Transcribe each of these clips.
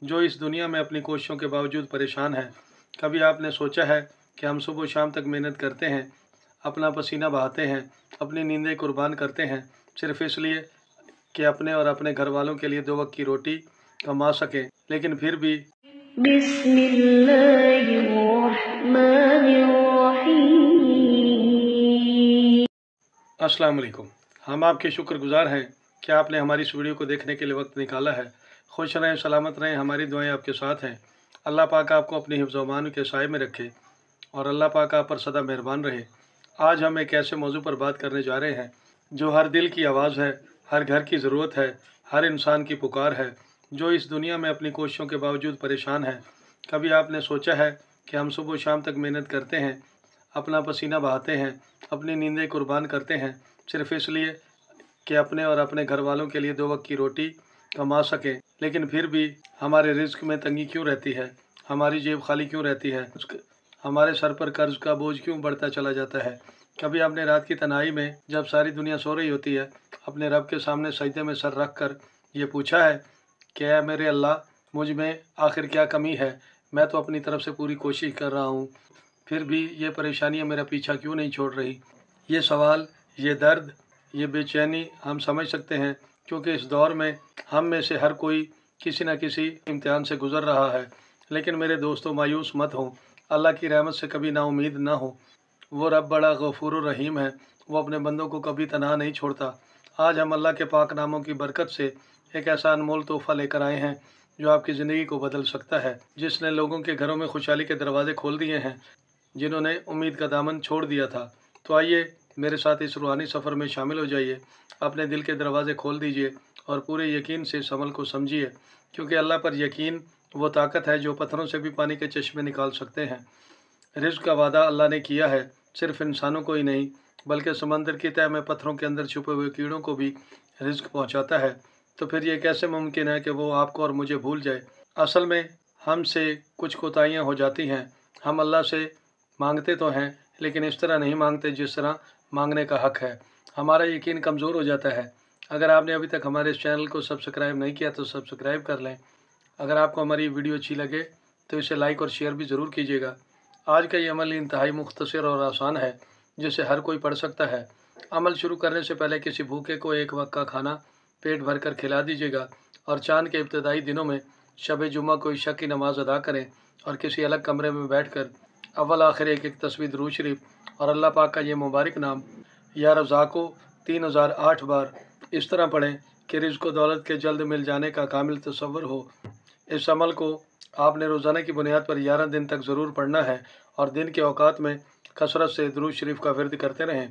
जो इस दुनिया में अपनी कोशिशों के बावजूद परेशान हैं। कभी आपने सोचा है कि हम सुबह शाम तक मेहनत करते हैं, अपना पसीना बहाते हैं, अपनी नींदें कुर्बान करते हैं, सिर्फ इसलिए कि अपने और अपने घर वालों के लिए 2 वक्त की रोटी कमा सकें, लेकिन फिर भी अस्सलाम वालेकुम। हम आपके शुक्रगुजार हैं कि आपने हमारी इस वीडियो को देखने के लिए वक्त निकाला है। खुश रहें, सलामत रहें, हमारी दुआएं आपके साथ हैं। अल्लाह पाक आपको अपनी हिफ्ज़ व अमान के साए में रखे और अल्लाह पाक आप पर सदा मेहरबान रहे। आज हम एक ऐसे मौजू पर बात करने जा रहे हैं जो हर दिल की आवाज़ है, हर घर की ज़रूरत है, हर इंसान की पुकार है, जो इस दुनिया में अपनी कोशिशों के बावजूद परेशान है। कभी आपने सोचा है कि हम सुबह शाम तक मेहनत करते हैं, अपना पसीना बहाते हैं, अपनी नींदें कुर्बान करते हैं, सिर्फ इसलिए कि अपने और अपने घर वालों के लिए 2 वक्त की रोटी कमा सकें, लेकिन फिर भी हमारे रिस्क में तंगी क्यों रहती है, हमारी जेब खाली क्यों रहती है, हमारे सर पर कर्ज का बोझ क्यों बढ़ता चला जाता है। कभी आपने रात की तन्हाई में, जब सारी दुनिया सो रही होती है, अपने रब के सामने सजदे में सर रख कर ये पूछा है कि ऐ मेरे अल्लाह, मुझ में आखिर क्या कमी है? मैं तो अपनी तरफ से पूरी कोशिश कर रहा हूँ, फिर भी ये परेशानियाँ मेरा पीछा क्यों नहीं छोड़ रही। ये सवाल, ये दर्द, ये बेचैनी हम समझ सकते हैं, क्योंकि इस दौर में हम में से हर कोई किसी न किसी इम्तिहान से गुज़र रहा है। लेकिन मेरे दोस्तों, मायूस मत हो, अल्लाह की रहमत से कभी नाउम्मीद ना हो। वो रब बड़ा गफूर रहीम है, वो अपने बंदों को कभी तनहा नहीं छोड़ता। आज हम अल्लाह के पाक नामों की बरकत से एक ऐसा अनमोल तोहफ़ा लेकर आए हैं जो आपकी ज़िंदगी को बदल सकता है, जिसने लोगों के घरों में खुशहाली के दरवाज़े खोल दिए हैं, जिन्होंने उम्मीद का दामन छोड़ दिया था। तो आइए मेरे साथ इस रूहानी सफ़र में शामिल हो जाइए, अपने दिल के दरवाज़े खोल दीजिए और पूरे यकीन से इस अमल को समझिए, क्योंकि अल्लाह पर यकीन वो ताकत है जो पत्थरों से भी पानी के चश्मे निकाल सकते हैं। रिज़्क़ का वादा अल्लाह ने किया है, सिर्फ इंसानों को ही नहीं, बल्कि समंदर की तह में पत्थरों के अंदर छुपे हुए कीड़ों को भी रिज़्क़ पहुंचाता है। तो फिर ये कैसे मुमकिन है कि वो आपको और मुझे भूल जाए। असल में हमसे कुछ कोताहियाँ हो जाती हैं। हम अल्लाह से मांगते तो हैं, लेकिन इस तरह नहीं मांगते जिस तरह मांगने का हक़ है। हमारा यकीन कमज़ोर हो जाता है। अगर आपने अभी तक हमारे इस चैनल को सब्सक्राइब नहीं किया तो सब्सक्राइब कर लें। अगर आपको हमारी वीडियो अच्छी लगे तो इसे लाइक और शेयर भी ज़रूर कीजिएगा। आज का ये अमल इंतहाई मुख्तसर और आसान है, जिसे हर कोई पढ़ सकता है। अमल शुरू करने से पहले किसी भूखे को 1 वक्त का खाना पेट भर कर खिला दीजिएगा और चाँद के इब्तदाई दिनों में शब जुम्मा को इशा की नमाज़ अदा करें और किसी अलग कमरे में बैठकर अव्वल आखिर एक तस्बीह दुरूद शरीफ और अल्लाह पाक का ये मुबारक नाम या रज़ाको 3008 बार इस तरह पढ़ें कि रिज़्क़ व दौलत के जल्द मिल जाने का कामिल तसव्वुर हो। इस अमल को आपने रोज़ाना की बुनियाद पर 11 दिन तक ज़रूर पढ़ना है और दिन के औकात में कसरत से दुरूद शरीफ का विर्द करते रहें।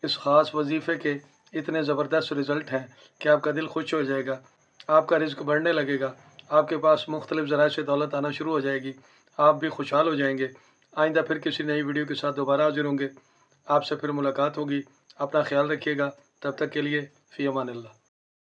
इस ख़ास वजीफ़े के इतने ज़बरदस्त रिज़ल्ट हैं कि आपका दिल खुश हो जाएगा, आपका रिज़्क़ बढ़ने लगेगा, आपके पास मुख्तलिफ़ ज़राए से दौलत आना शुरू हो जाएगी, आप भी खुशहाल हो जाएंगे। आइंदा फिर किसी नई वीडियो के साथ दोबारा हाजिर होंगे, आपसे फिर मुलाकात होगी। अपना ख्याल रखिएगा, तब तक के लिए फ़ी अमान अल्लाह।